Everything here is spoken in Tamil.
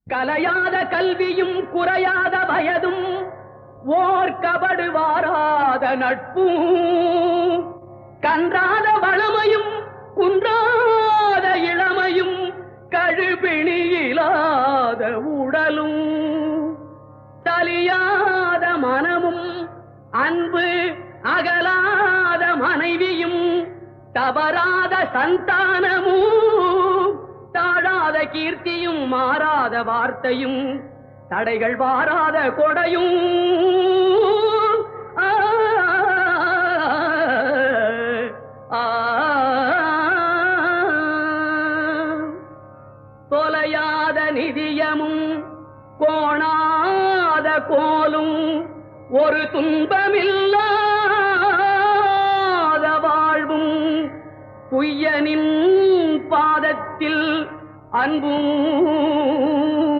கலையாத கல்வியும் குறையாத வயதும் ஓர் கபடு வாராத நட்பும் கன்றாத வளமையும் குன்றாத இளமையும் கழுபிணியிலாத உடலும் தலியாத மனமும் அன்பு அகலாத மனைவியும் தவறாத சந்தானமும் தாழாத கீர்த்தியும் மாறாத வார்த்தையும் தடைகள் வாராத கொடையும் தொலையாத நிதியமும் கோணாத கோலும் ஒரு துன்பமில்லாத வாழ்வும் குய்யனின் பாதத்தில் அன்பும்